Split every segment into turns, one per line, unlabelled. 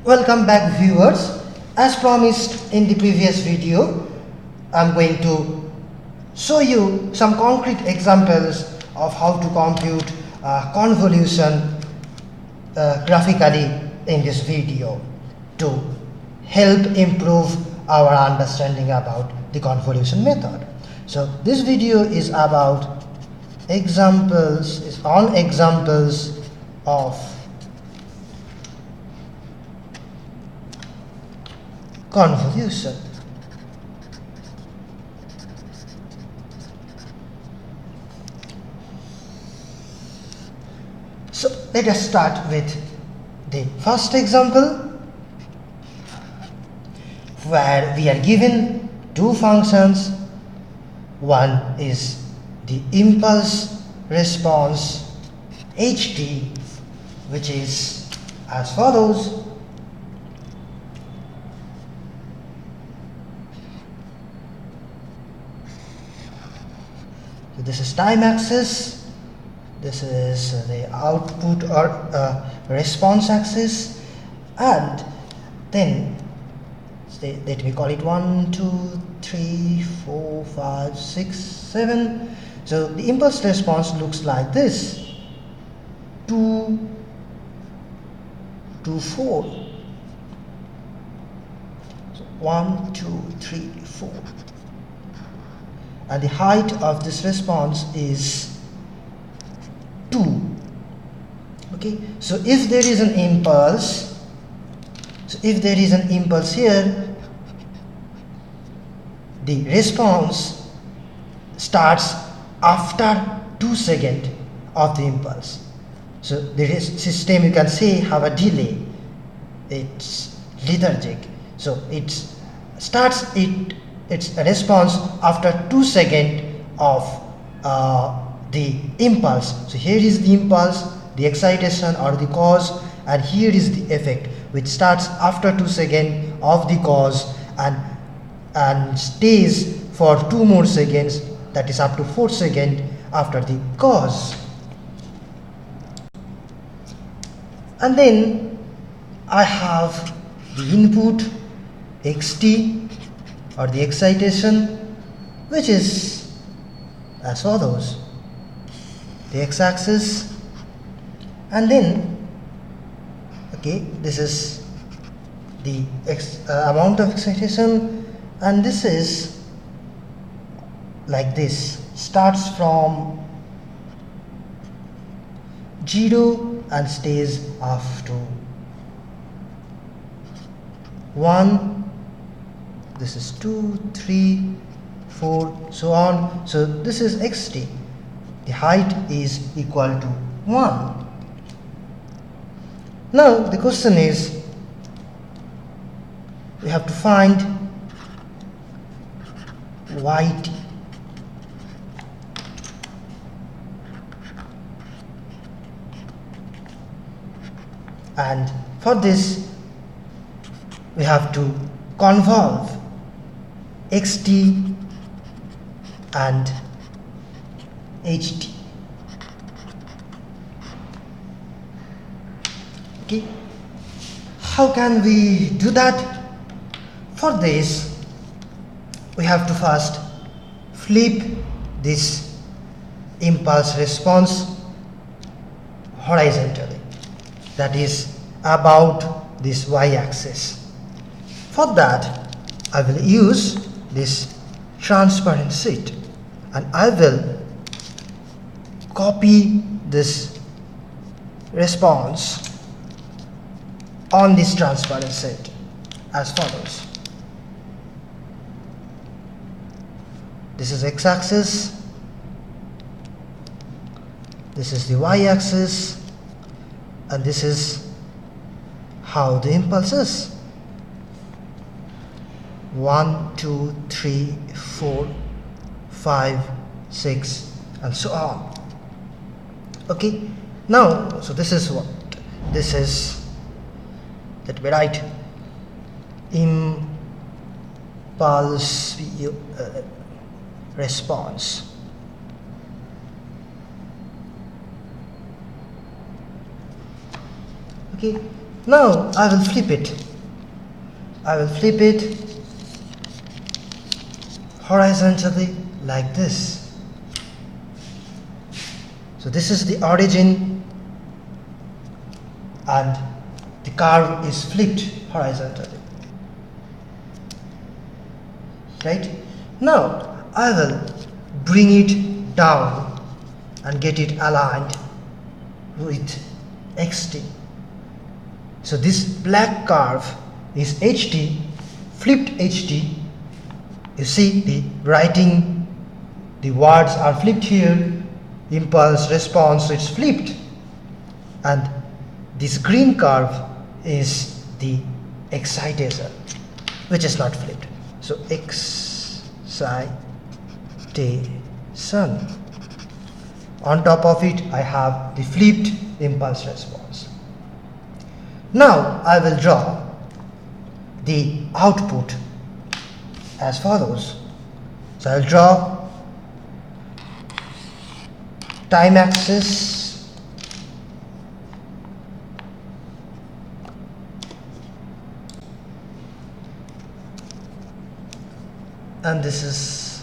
Welcome back, viewers. As promised in the previous video, I'm going to show you some concrete examples of how to compute convolution graphically in this video to help improve our understanding about the convolution method. So this video is about examples of convolution. So let us start with the first example, where we are given two functions. One is the impulse response ht, which is as follows. So this is time axis, this is the output or response axis, and then let me call it 1, 2, 3, 4, 5, 6, 7. So the impulse response looks like this: 2 to 4. So 1, 2, 3, 4. And the height of this response is 2. Okay, so if there is an impulse, here, the response starts after 2 seconds of the impulse. So the system, you can say, have a delay. It's lethargic. So it starts its response after 2 seconds of the impulse. So here is the impulse, the excitation or the cause, and here is the effect, which starts after 2 seconds of the cause and stays for 2 more seconds, that is up to 4 seconds after the cause. And then I have the input xt, or the excitation, which is as follows: the x-axis, and then this is the amount of excitation, and this is like this, starts from 0 and stays up to 1. This is 2, 3, 4, so on. So this is xt. The height is equal to 1. Now the question is, we have to find yt. And for this, we have to convolve xt and ht. Okay, how can we do that? For this, we have to first flip this impulse response horizontally, that is about this y-axis. For that, I will use this transparent sheet, and I will copy this response on this transparent sheet as follows. This is x-axis, this is the y-axis, and this is how the impulse is: 1, 2, 3, 4, 5, 6, and so on. Okay, now, so this is what this is. Let me write impulse response. Okay, Now I will flip it. I will flip it horizontally like this. So this is the origin and the curve is flipped horizontally. Right? Now I will bring it down and get it aligned with xt. So this black curve is ht, flipped ht. You see the writing, the words are flipped here, impulse, response, so it's flipped. And this green curve is the excitation, which is not flipped. So excitation. On top of it, I have the flipped impulse response. Now I will draw the output as follows. So I'll draw time axis, and this is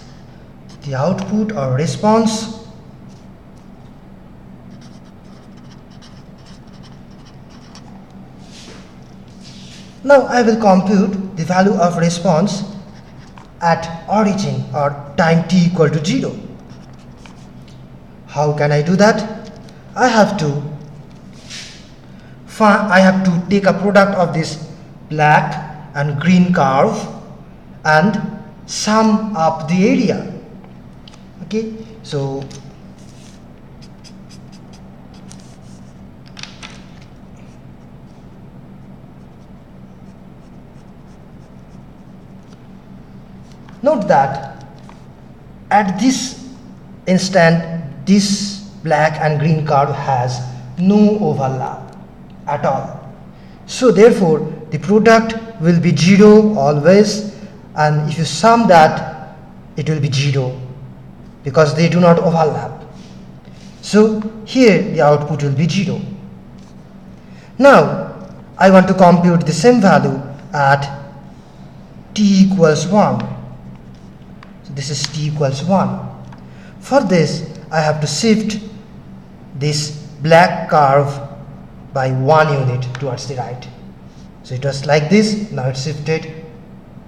the output or response. Now I will compute the value of response at origin or time t equal to 0. How can I do that? I have to take a product of this black and green curve and sum up the area. Okay, so note that at this instant, this black and green curve has no overlap at all. So therefore, the product will be 0 always, and if you sum that, it will be 0 because they do not overlap. So here the output will be 0. Now I want to compute the same value at t equals 1. This is t equals 1. For this, I have to shift this black curve by 1 unit towards the right. So it was like this, now it's shifted,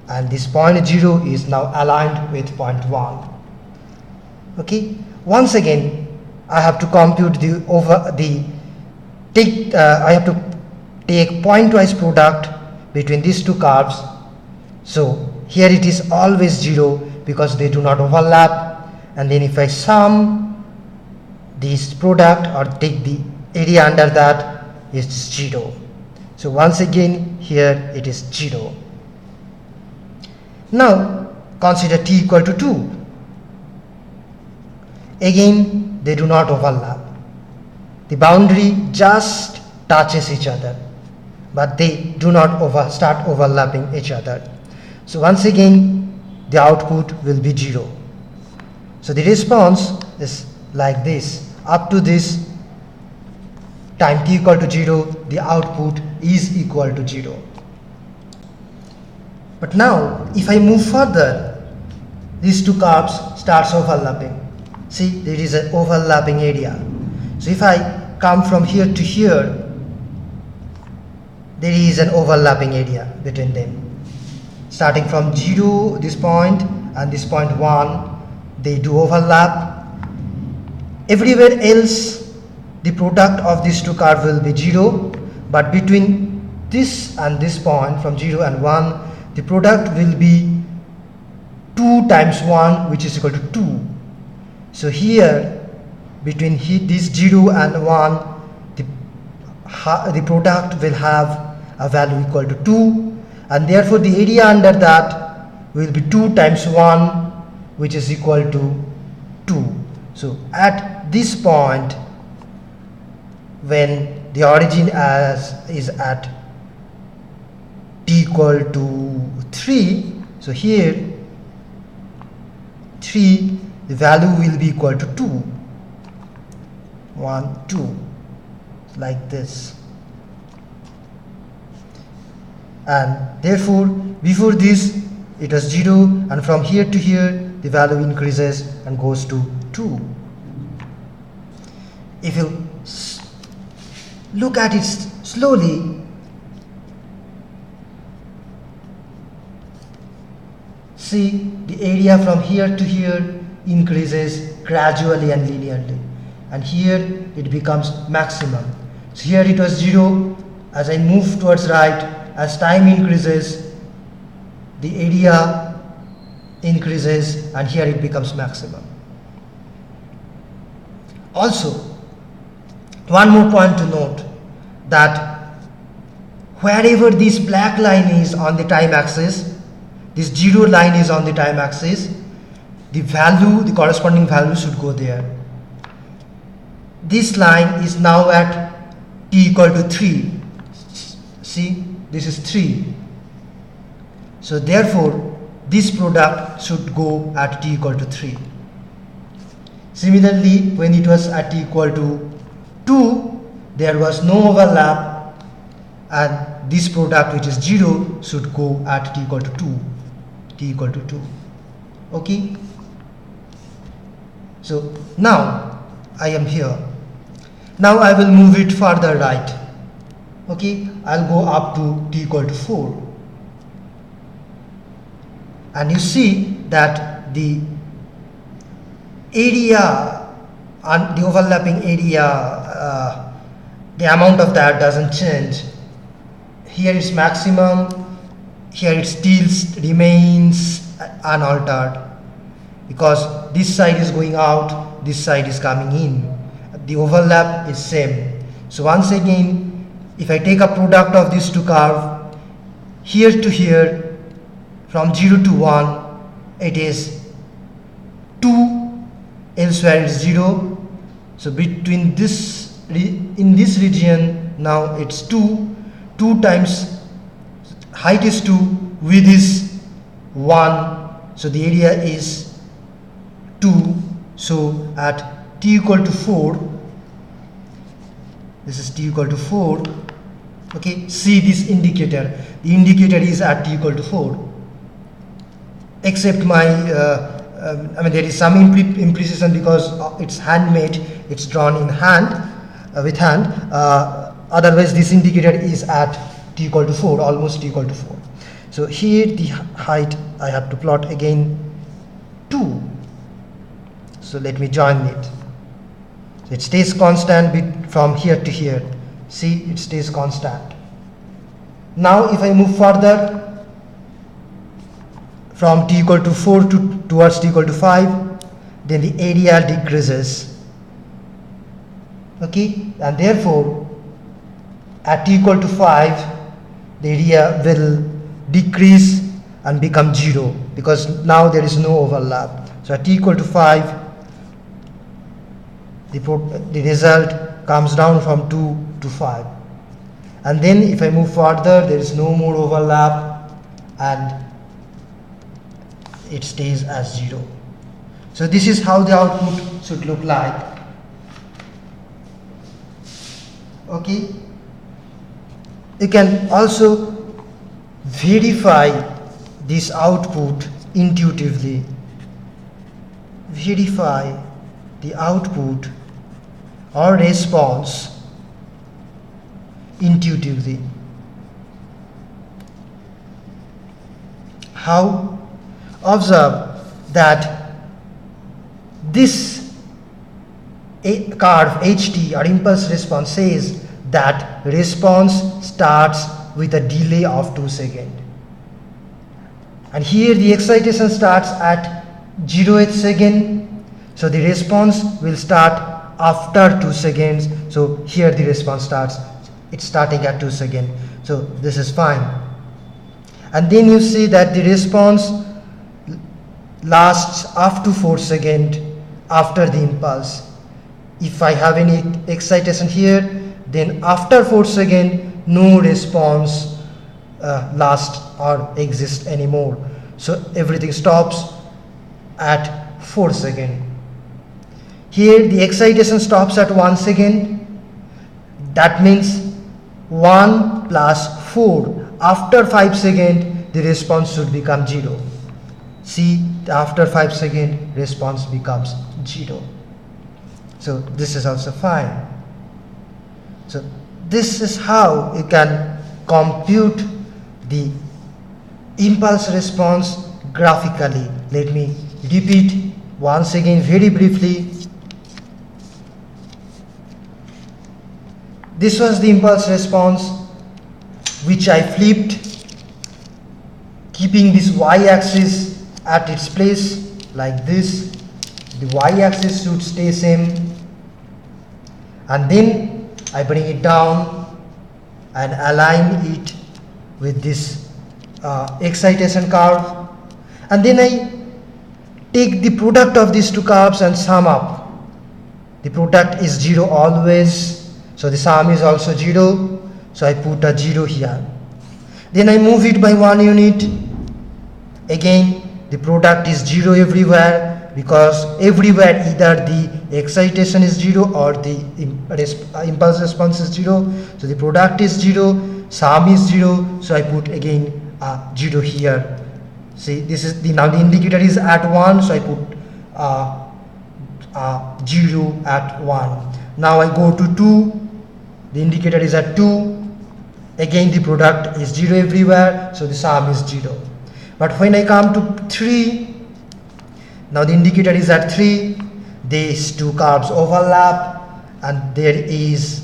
and this point 0 is now aligned with point 1. Okay, once again I have to compute I have to take pointwise product between these two curves. So here it is always 0 because they do not overlap, and then if I sum this product or take the area under that, it's 0. So once again here it is 0. Now consider t equal to 2. Again they do not overlap. The boundary just touches each other, but they do not start overlapping each other. So once again the output will be 0. So the response is like this. Up to this time t equal to 0, the output is equal to 0. But now if I move further, these two curves starts overlapping. See, there is an overlapping area. So if I come from here to here, there is an overlapping area between them. Starting from 0, this point, and this point 1, they do overlap. Everywhere else, the product of these two curves will be 0, but between this and this point, from 0 and 1, the product will be 2 times 1, which is equal to 2. So here, between this 0 and 1, the product will have a value equal to 2, and therefore the area under that will be 2 times 1, which is equal to 2. So at this point, when the origin is at t equal to 3, so here 3, the value will be equal to 2. 1, 2, like this. and therefore before this it was 0, and from here to here the value increases and goes to 2. If you look at it slowly, see the area from here to here increases gradually and linearly, and here it becomes maximum. So here it was 0. As I move towards right, as time increases, the area increases, and here it becomes maximum. Also, one more point to note, that wherever this black line is on the time axis, this 0 line is on the time axis, the value, the corresponding value should go there. This line is now at t equal to 3. See, this is 3. So therefore, this product should go at t equal to 3. Similarly, when it was at t equal to 2, there was no overlap, and this product, which is 0, should go at t equal to 2. T equal to 2. Okay? So now I am here. Now I will move it further right. Okay? I'll go up to t equal to 4. And you see that the area and the overlapping area, the amount of that doesn't change. Here is maximum, here it still remains unaltered, because this side is going out, this side is coming in. The overlap is same. So once again, if I take a product of these two curves, here to here, from 0 to 1, it is 2, elsewhere it's 0. So between this, in this region, now it's 2. 2 times height is 2, width is 1, so the area is 2. So at t equal to 4, this is t equal to 4. Okay, see this indicator, the indicator is at t equal to 4, except my I mean, there is some imprecision because it's handmade, it's drawn in hand, with hand. Otherwise this indicator is at t equal to 4, almost t equal to 4. So here the height I have to plot again 2. So let me join it. So it stays constant from here to here. See, it stays constant. Now if I move further from t equal to 4 towards t equal to 5, then the area decreases. Okay, and therefore at t equal to 5, the area will decrease and become 0, because now there is no overlap. So at t equal to 5, the result comes down from 2 to 5. And then if I move further, there is no more overlap and it stays as 0. So this is how the output should look like. Okay. You can also verify this output intuitively. Verify the output or response intuitively. How? Observe that this curve HT, or impulse response, says that response starts with a delay of 2 seconds. And here the excitation starts at 0th second, so the response will start after 2 seconds. So here the response starts, it's starting at 2 seconds. So this is fine. And then you see that the response lasts up to 4 seconds after the impulse. If I have any excitation here, then after 4 seconds, no response lasts or exists anymore. So everything stops at 4 seconds. Here the excitation stops at 1 second. That means 1 plus 4 after 5 seconds the response should become 0. See, after 5 seconds response becomes 0. So this is also fine. So this is how you can compute the impulse response graphically. Let me repeat once again very briefly. This was the impulse response which I flipped, keeping this y-axis at its place like this. The y-axis should stay same, and then I bring it down and align it with this excitation curve, and then I take the product of these two curves and sum up. The product is 0 always, so the sum is also 0, so I put a 0 here. Then I move it by 1 unit. Again the product is 0 everywhere, because everywhere either the excitation is 0 or the impulse response is 0. So the product is 0, sum is 0, so I put again a 0 here. See, this is now the indicator is at 1, so I put 0 at 1. Now I go to 2, the indicator is at 2, again the product is 0 everywhere, so the sum is 0. But when I come to 3, now the indicator is at 3, these two curves overlap, and there is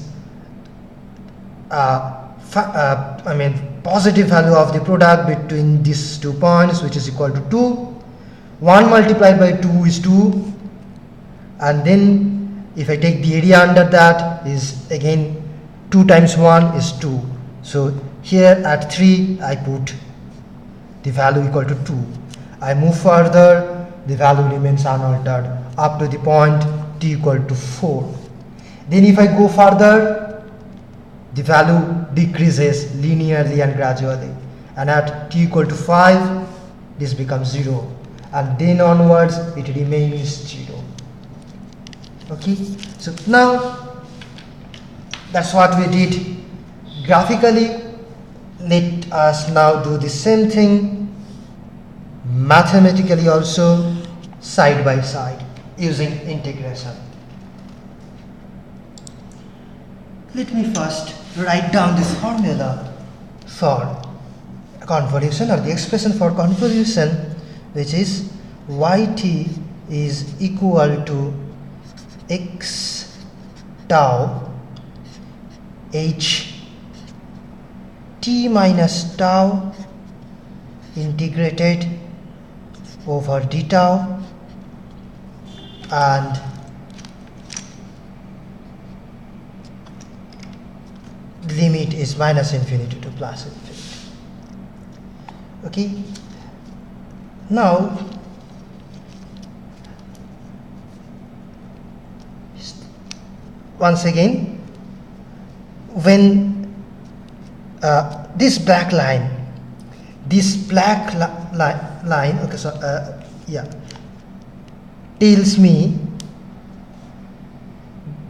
positive value of the product between these 2 points, which is equal to 2. 1 multiplied by 2 is 2, and then if I take the area under that is again 2 times 1 is 2. So here at 3 I put the value equal to 2. I move further, the value remains unaltered up to the point t equal to 4. Then if I go further, the value decreases linearly and gradually, and at t equal to 5 this becomes 0, and then onwards it remains 0. Okay, so now that's what we did graphically. Let us now do the same thing mathematically also, side by side, using integration. Let me first write down the formula for convolution, or the expression for convolution, which is yt is equal to x tau h t minus tau integrated over d tau, and limit is minus infinity to plus infinity. Okay, now once again, when this black line, okay, so tells me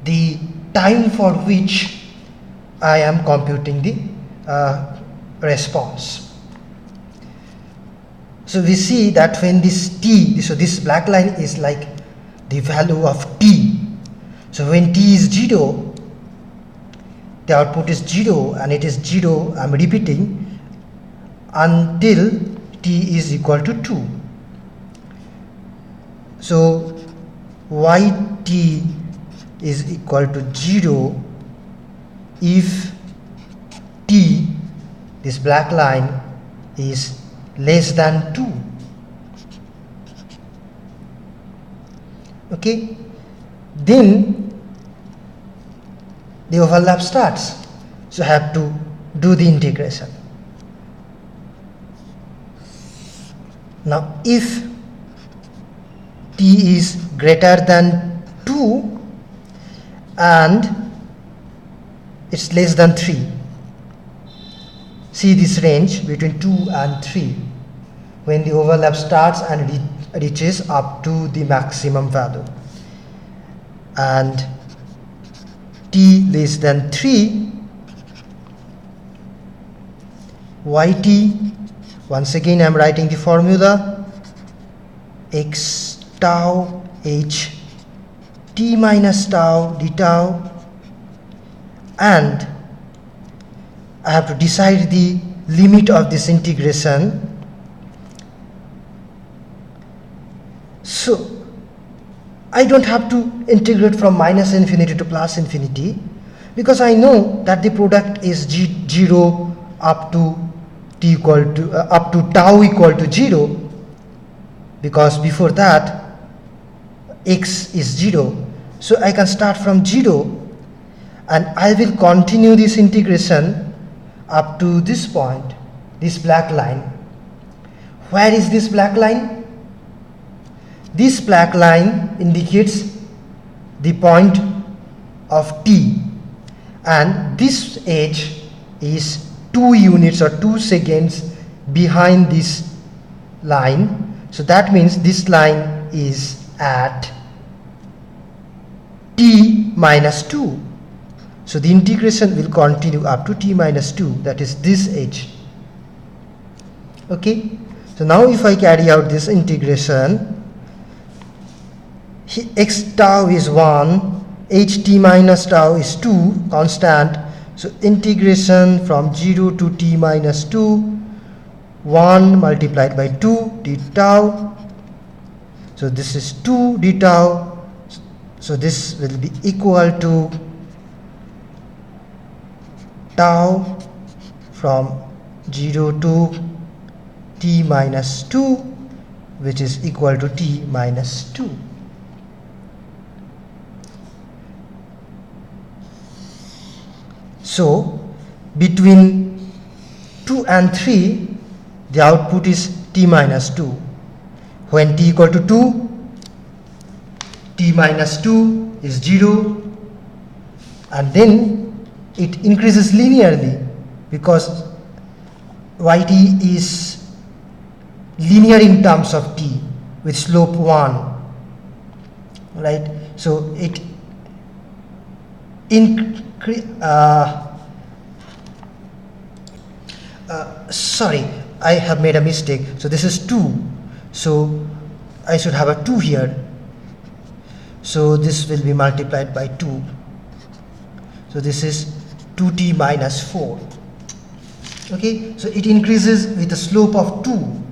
the time for which I am computing the response. So we see that when this t, so this black line is like the value of t. So when t is 0, the output is 0, and it is 0, I am repeating, until t is equal to 2. So yt is equal to 0 if t, this black line, is less than 2. Okay, then the overlap starts, so I have to do the integration. Now if t is greater than 2 and it's less than 3, see this range between 2 and 3, when the overlap starts and reaches up to the maximum value, and t less than 3, yt, once again I am writing the formula, x tau h t minus tau d tau, and I have to decide the limit of this integration. So I don't have to integrate from minus infinity to plus infinity, because I know that the product is 0 up to t equal to up to tau equal to 0, because before that x is 0. So I can start from 0 and I will continue this integration up to this point, this black line. Where is this black line? This black line indicates the point of t, and this edge is 2 units or 2 seconds behind this line. So that means this line is at t minus 2. So the integration will continue up to t minus 2, that is this edge. Okay, so now if I carry out this integration, x tau is 1, ht minus tau is 2, constant. So integration from 0 to t minus 2, 1 multiplied by 2 d tau. So this is 2 d tau. So this will be equal to tau from 0 to t minus 2, which is equal to t minus 2. So between 2 and 3 the output is t minus 2. When t equal to 2, t minus 2 is 0, and then it increases linearly because yt is linear in terms of t with slope 1, right? So it sorry, I have made a mistake. So this is 2, so I should have a 2 here. So this will be multiplied by 2. So this is 2t minus 4. Okay, so it increases with a slope of 2,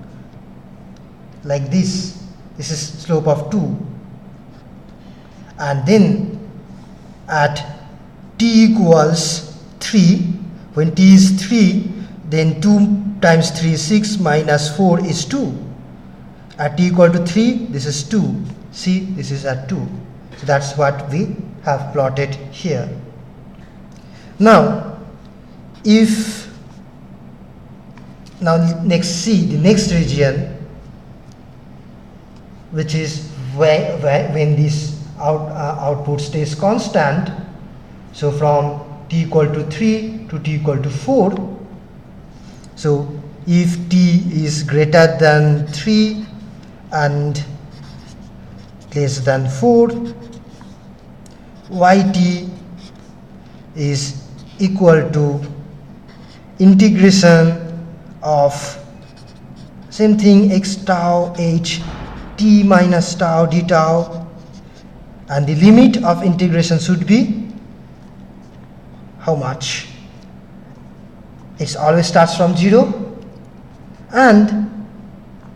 like this. This is slope of 2, and then at t equals 3, when t is 3, then 2 times 3 is 6, minus 4 is 2. At t equal to 3, this is 2. See, this is at 2. So that's what we have plotted here. Now next see the next region, which is when this output stays constant. So from t equal to 3 to t equal to 4. So if t is greater than 3 and less than 4, yt is equal to integration of same thing, x tau h t minus tau d tau, and the limit of integration should be how much? It always starts from 0 and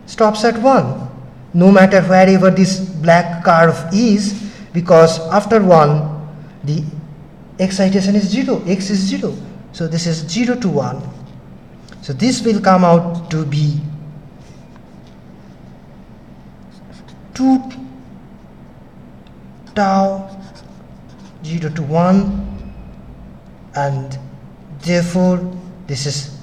stops at 1, no matter wherever this black curve is, because after 1 the excitation is 0, x is 0. So this is 0 to 1. So this will come out to be 2 tau 0 to 1, and therefore this is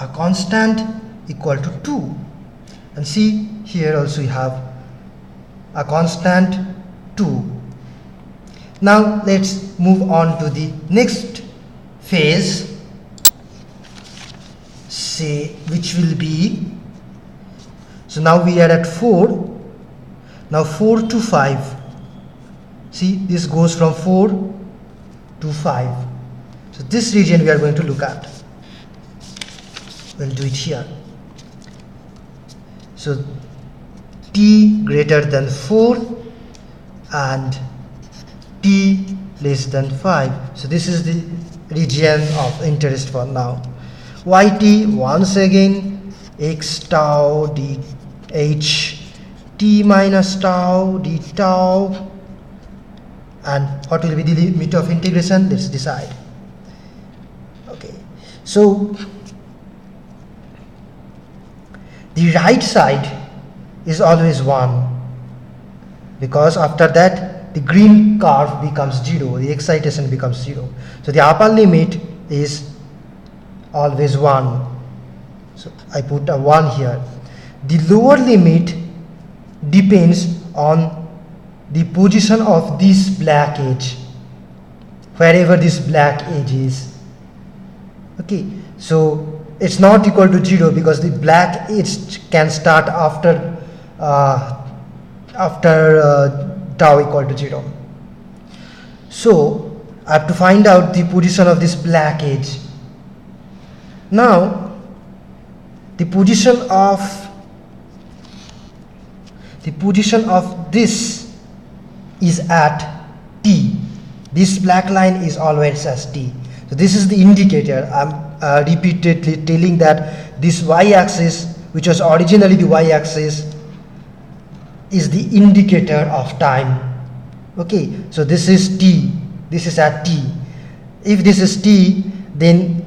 a constant equal to 2. And see, here also you have a constant 2. Now let's move on to the next phase, say, which will be, so now we are at 4, now 4 to 5. See, this goes from 4 to 5. So this region we are going to look at. We'll do it here. So t greater than 4 and t less than 5. So this is the region of interest for now. Yt, once again, x tau dh, t minus tau d tau, and what will be the limit of integration? Let's decide. Okay, so the right side is always 1, because after that the green curve becomes 0, the excitation becomes 0. So the upper limit is always 1. So I put a 1 here. The lower limit depends on the position of this black edge, wherever this black edge is. Okay, so it's not equal to 0 because the black edge can start after tau equal to 0. So I have to find out the position of this black edge. Now the position of this is at t. This black line is always as t. So this is the indicator. I'm repeatedly telling that this y-axis, which was originally the y-axis, is the indicator of time. Okay, so this is t, this is at t. If this is t, then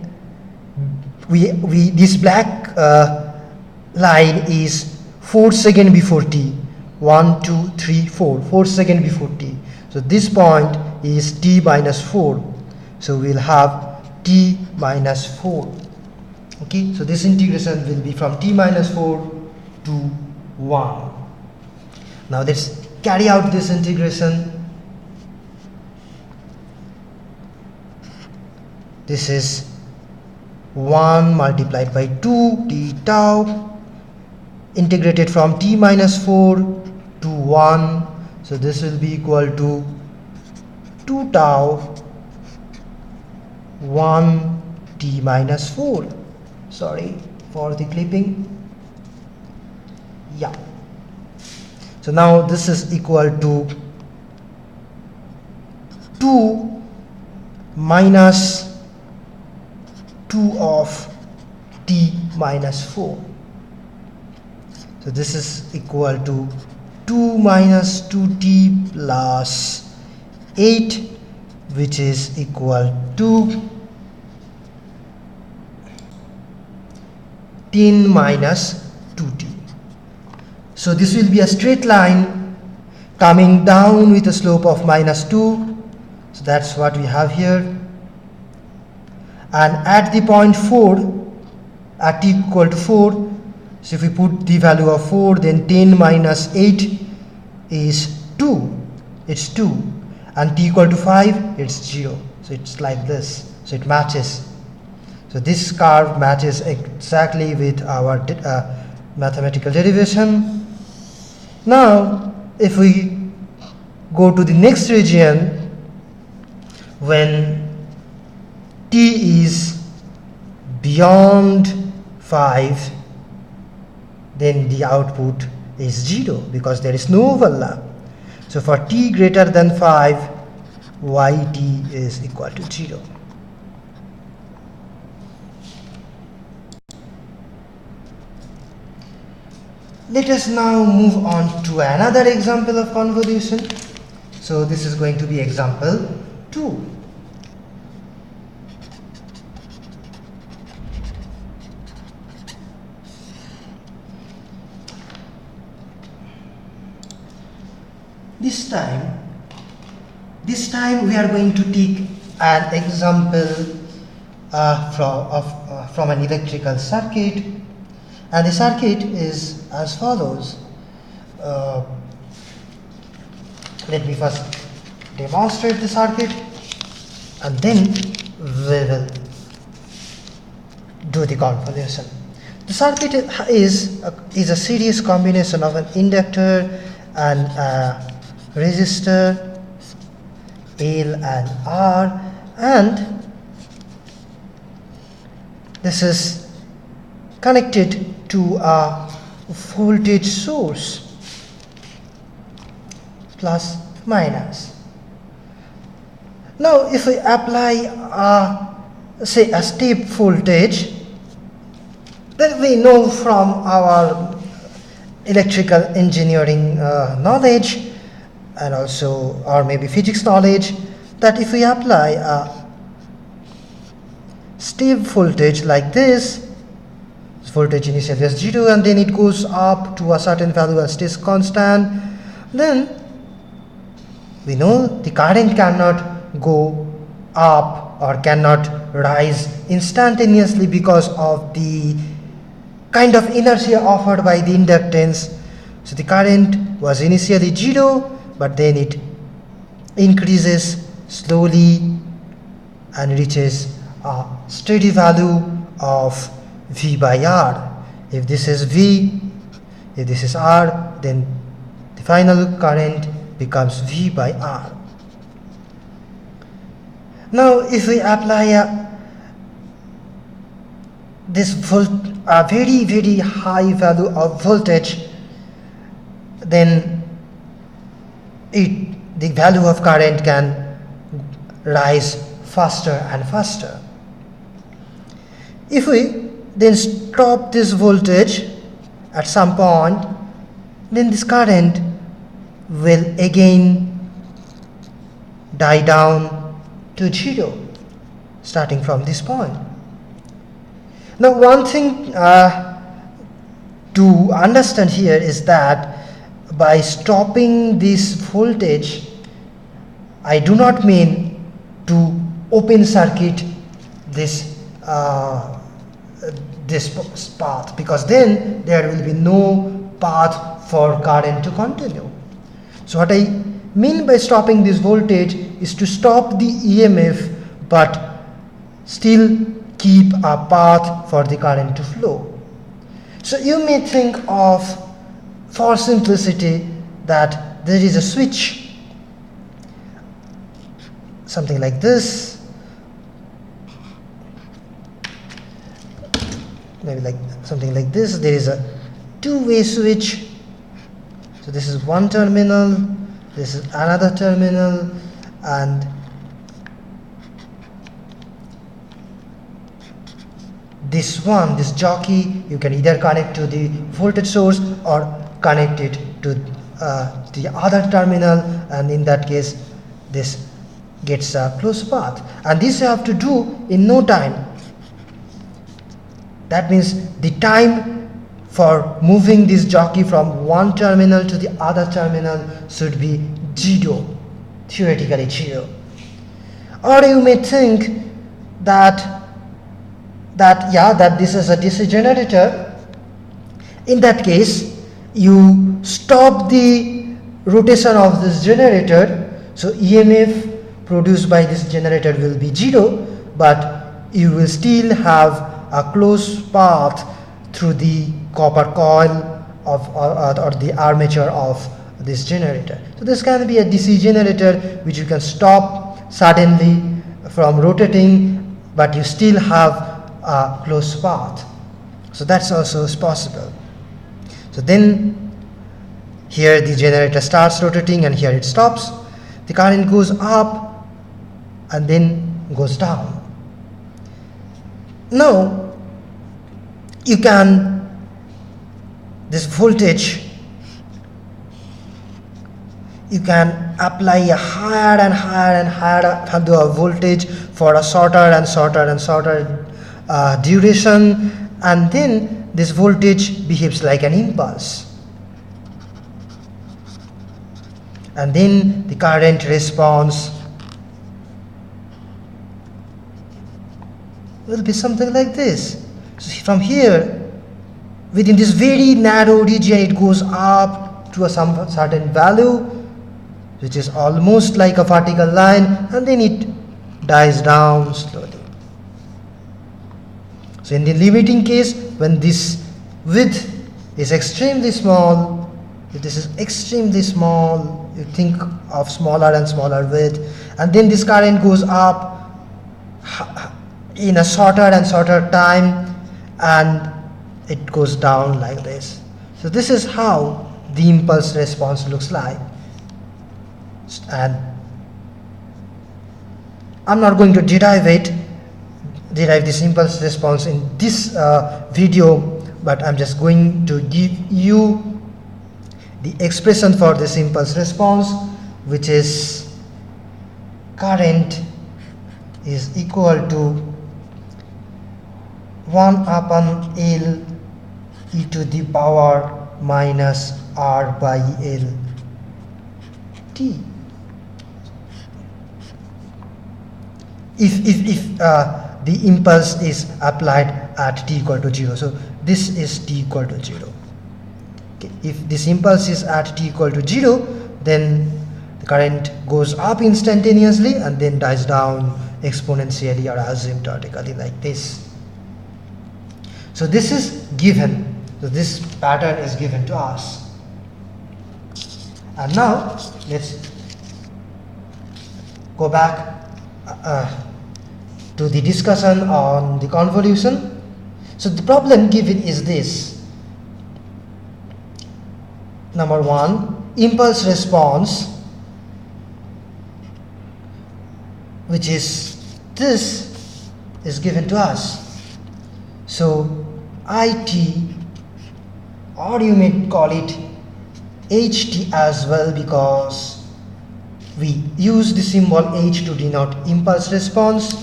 this black line is 4 seconds before t. 1, 2, 3, 4. 4 seconds before t. So this point is t minus 4. So we'll have t minus 4. Okay, so this integration will be from t minus 4 to 1. Now let's carry out this integration. This is 1 multiplied by 2 t tau, integrated from t minus 4 to 1. So this will be equal to 2 tau 1 t minus 4. Sorry for the clipping. Yeah. So now this is equal to 2 minus 2 of t minus 4. So this is equal to 2 minus 2t plus 8, which is equal to 10 minus 2t. So this will be a straight line coming down with a slope of minus 2. So that's what we have here. And at the point 4, at t equal to 4, so if we put the value of 4, then 10 minus 8 is 2. It's 2. And t equal to 5, it's 0. So it's like this. So it matches. So this curve matches exactly with our mathematical derivation. Now, if we go to the next region, when t is beyond 5, then the output is 0 because there is no overlap. So for t greater than 5, yt is equal to 0. Let us now move on to another example of convolution. So this is going to be example 2. This time we are going to take an example from an electrical circuit, and the circuit is as follows. Let me first demonstrate the circuit and then we will do the convolution. The circuit is a series combination of an inductor and a resistor L and R, and this is connected to a voltage source, plus minus. Now if we apply say a step voltage, then we know from our electrical engineering knowledge, and also or maybe physics knowledge, that if we apply a step voltage like this voltage initially is 0 and then it goes up to a certain value and stays constant, then we know the current cannot go up or cannot rise instantaneously because of the kind of inertia offered by the inductance. So the current was initially 0, but then it increases slowly and reaches a steady value of V by R. If this is V, if this is R, then the final current becomes V by R. Now if we apply a very very high value of voltage, then the value of current can rise faster and faster. If we then stop this voltage at some point, then this current will again die down to 0 starting from this point. Now one thing to understand here is that by stopping this voltage, I do not mean to open circuit this path, because then there will be no path for current to continue. So what I mean by stopping this voltage is to stop the EMF but still keep a path for the current to flow. So you may think of, for simplicity, that there is a switch, something like this, maybe like something like this. There is a two-way switch. So this is one terminal, this is another terminal, and this jockey, you can either connect to the voltage source or connect it to the other terminal, and in that case this gets a closed path, and this you have to do in no time. That means the time for moving this jockey from one terminal to the other terminal should be 0, theoretically 0. Or you may think that this is a DC generator. In that case, you stop the rotation of this generator, so EMF produced by this generator will be 0, but you will still have a closed path through the copper coil or the armature of this generator. So this can be a DC generator which you can stop suddenly from rotating, but you still have a closed path. So that's also possible. So then here the generator starts rotating and here it stops. The current goes up and then goes down. Now you can, this voltage, you can apply a higher and higher and higher value of voltage for a shorter and shorter and shorter duration, and then this voltage behaves like an impulse, and then the current response will be something like this. So from here, within this very narrow region, it goes up to some certain value, which is almost like a vertical line, and then it dies down slowly. So in the limiting case, when this width is extremely small, if this is extremely small, you think of smaller and smaller width, and then this current goes up in a shorter and shorter time, and it goes down like this. So this is how the impulse response looks like. And I'm not going to derive this impulse response in this video, but I'm just going to give you the expression for this impulse response, which is current is equal to 1 upon L e to the power minus R by L t. If the impulse is applied at t equal to 0, so this is t equal to 0. Okay. If this impulse is at t equal to 0, then the current goes up instantaneously and then dies down exponentially or asymptotically like this. So this is given. So this pattern is given to us. And now let's go back to the discussion on the convolution. So the problem given is this. Number 1, impulse response, which is this, is given to us. So IT, or you may call it HT as well, because we use the symbol H to denote impulse response.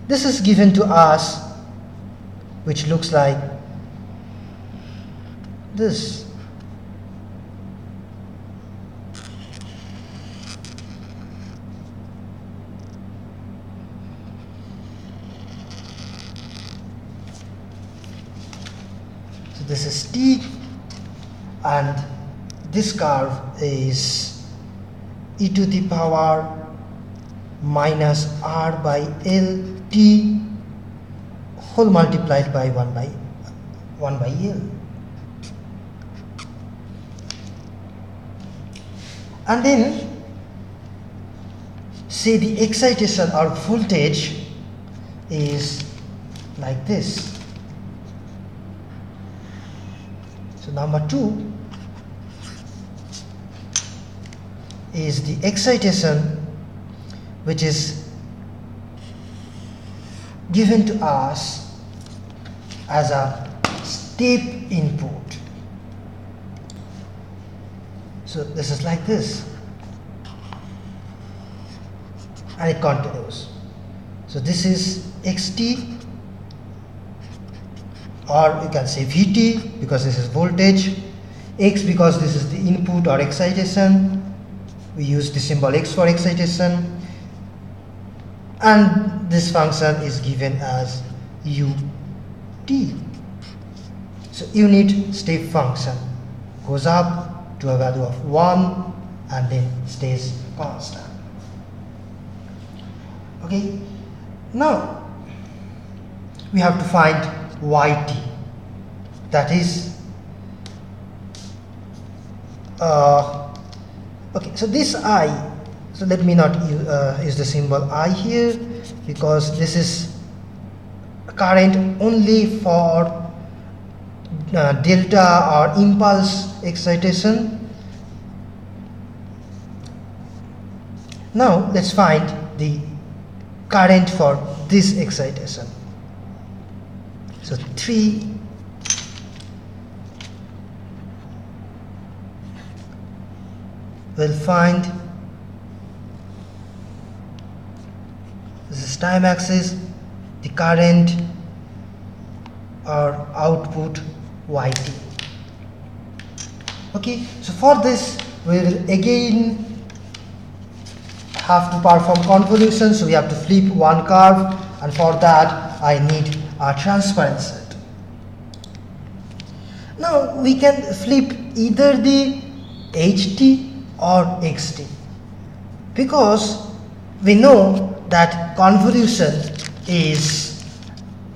This is given to us, which looks like this. So this is T, and this curve is e to the power minus R by L t whole multiplied by 1 by L. And then say the excitation or voltage is like this. So number 2 is the excitation, which is given to us as a step input. So this is like this, and it continues. So this is xt, or you can say Vt because this is voltage, x because this is the input or excitation. We use the symbol x for excitation, and this function is given as ut. So unit step function goes up to a value of 1 and then stays constant. Okay, now we have to find yt, that is okay, so this I, so let me not use the symbol I here, because this is current only for delta or impulse excitation. Now let's find the current for this excitation. So 3 will find, this is time axis, the current or output yt. Okay, so for this we will again have to perform convolution, so we have to flip one curve, and for that I need a transparent set. Now we can flip either the ht or xt, because we know that convolution is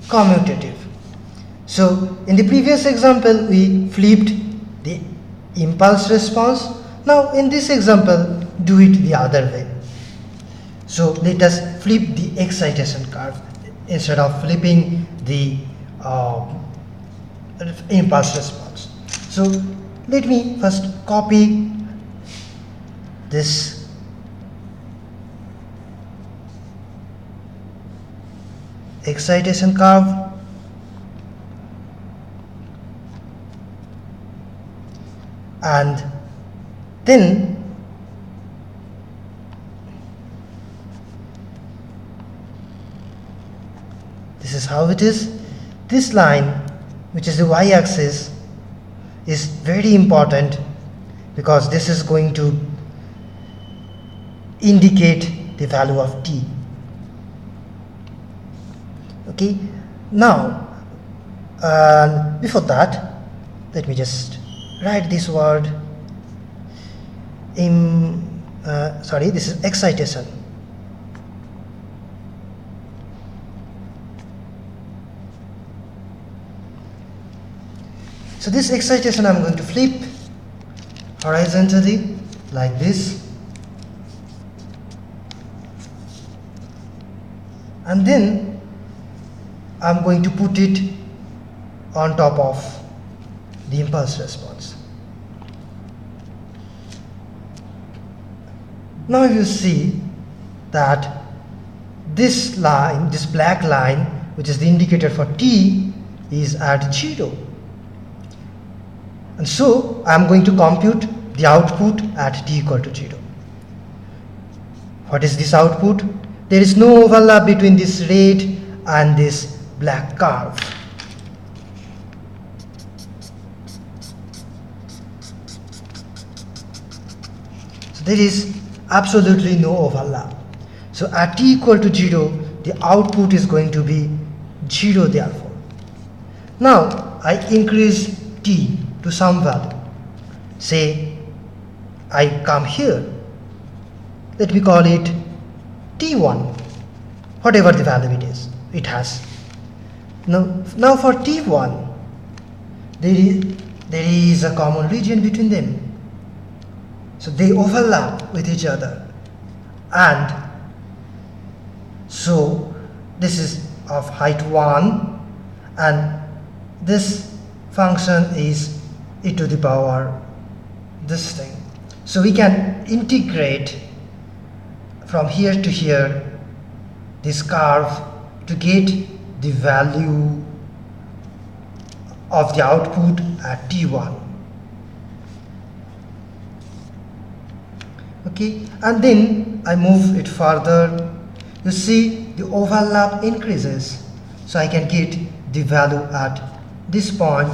commutative. So in the previous example we flipped the impulse response. Now in this example do it the other way. So let us flip the excitation curve instead of flipping the impulse response. So let me first copy this excitation curve and then this is how it is. This line, which is the y-axis, is very important because this is going to indicate the value of t. Okay, now before that, let me just write this word in this is excitation. So this excitation I'm going to flip horizontally like this, and then I'm going to put it on top of the impulse response. Now you see that this line, this black line, which is the indicator for t, is at 0. And so I am going to compute the output at t equal to 0. What is this output? There is no overlap between this red and this black curve. So there is absolutely no overlap. So at t equal to 0, the output is going to be 0 therefore. Now I increase t to some value. Say I come here, let me call it t1, whatever the value it has. Now for t1, there is a common region between them. So they overlap with each other, and so this is of height 1 and this function is e to the power this thing. So we can integrate from here to here this curve to get the value of the output at t1. Okay, and then I move it further. You see the overlap increases, so I can get the value at this point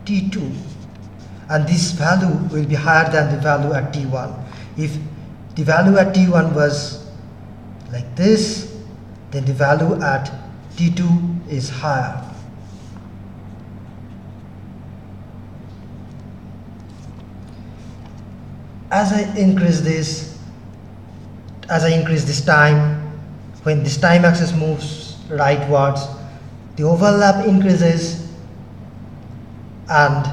t2, and this value will be higher than the value at t1. If the value at t1 was like this, then the value at t2 is higher. As I increase this time, when this time axis moves rightwards, the overlap increases and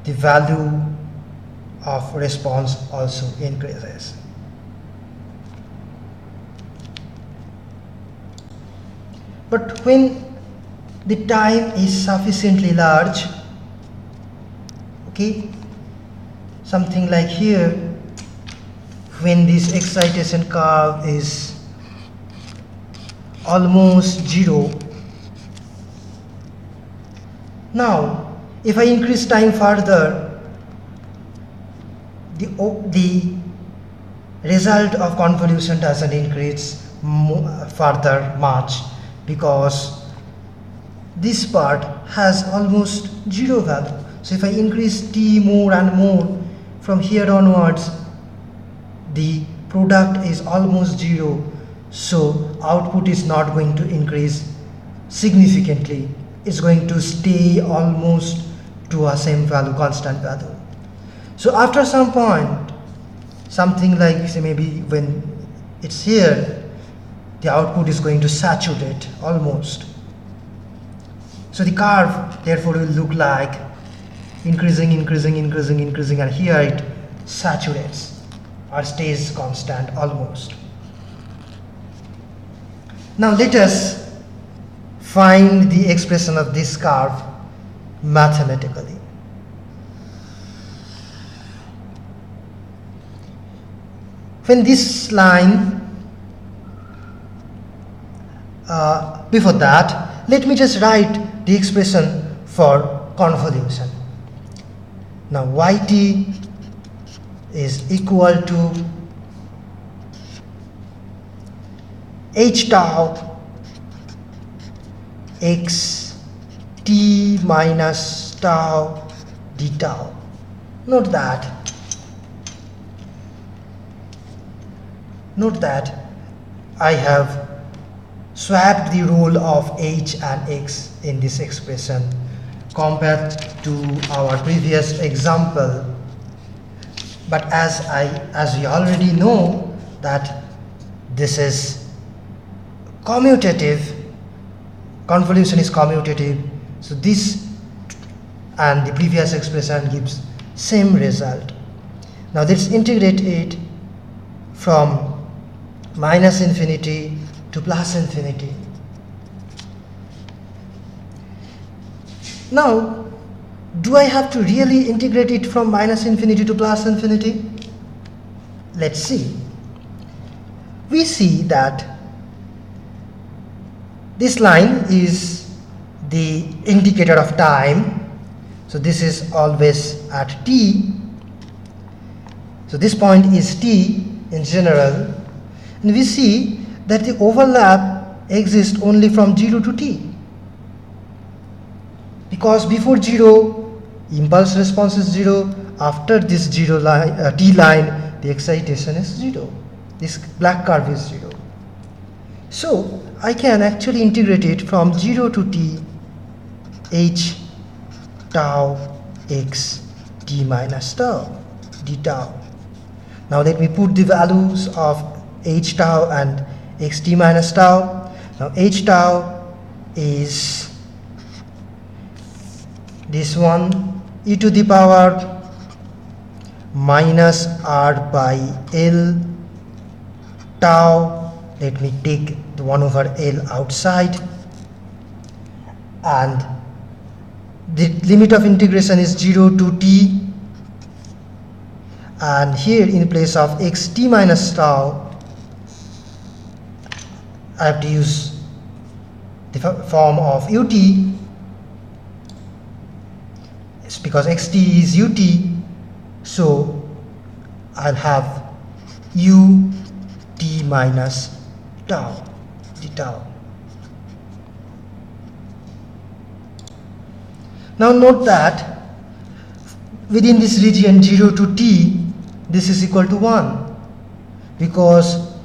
the value of response also increases. But when the time is sufficiently large, okay, something like here, when this excitation curve is almost 0, now if I increase time further, the result of convolution doesn't increase further much, because this part has almost 0 value. So if I increase t more and more, from here onwards the product is almost 0, so output is not going to increase significantly. It's going to stay almost to a same value, constant value. So after some point, something like, say, maybe when it's here, the output is going to saturate almost. So the curve therefore will look like increasing, and here it saturates or stays constant almost. Now let us find the expression of this curve mathematically. When this line, before that, let me just write the expression for convolution. Now yt is equal to h tau x t minus tau d tau. Note that I have swapped the role of h and x in this expression compared to our previous example. But as we already know that this is commutative, convolution is commutative, so this and the previous expression gives same result. Now let's integrate it from minus infinity to plus infinity. Now, do I have to really integrate it from minus infinity to plus infinity? Let's see. We see that this line is the indicator of time. So this is always at t. So this point is t in general. And we see that the overlap exists only from 0 to t. Because before 0, impulse response is 0. After this 0 line, t line, the excitation is 0. This black curve is 0. So I can actually integrate it from 0 to t h tau x t minus tau d tau. Now let me put the values of h tau and x t minus tau. Now h tau is this one, e to the power minus r by l tau. Let me take the 1 over l outside, and the limit of integration is 0 to t, and here in place of x t minus tau I have to use the form of ut. It's because xt is ut, so I'll have u t minus tau d tau. Now note that within this region 0 to t, this is equal to 1, because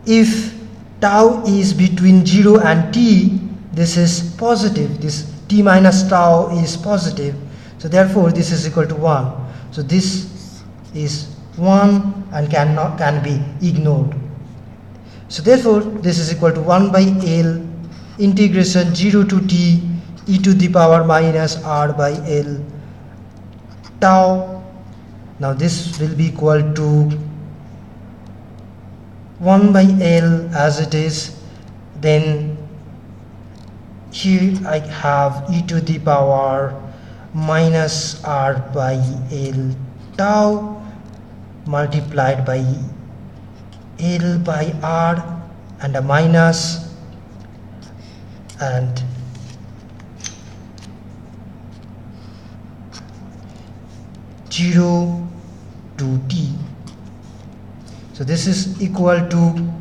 if tau is between 0 and t, this is positive, this t minus tau is positive, so therefore this is equal to 1. So this is 1 and can be ignored. So therefore this is equal to 1 by L integration 0 to t e to the power minus r by L tau. Now this will be equal to 1 by L as it is. Then here I have e to the power minus r by L tau multiplied by L by r and a minus, and zero to t. So this is equal to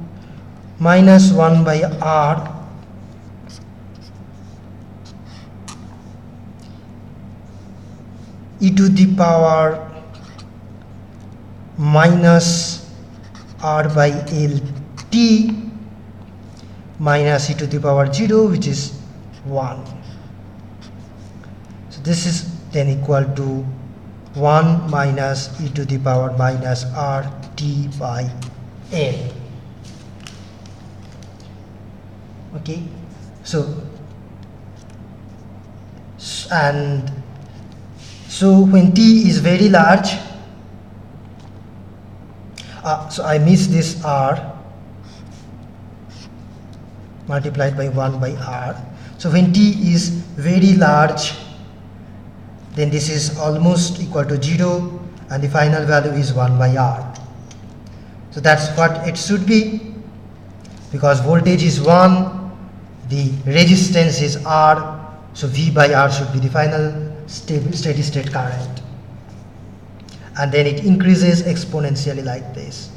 minus 1 by r e to the power minus r by L t minus e to the power 0, which is 1. So this is then equal to 1 minus e to the power minus r t by L. Okay, so when t is very large, so I miss this r, multiplied by 1 by R. So when t is very large, then this is almost equal to 0 and the final value is 1 by R. So that's what it should be, because voltage is 1, the resistance is R, so V by R should be the final steady state current. And then it increases exponentially like this.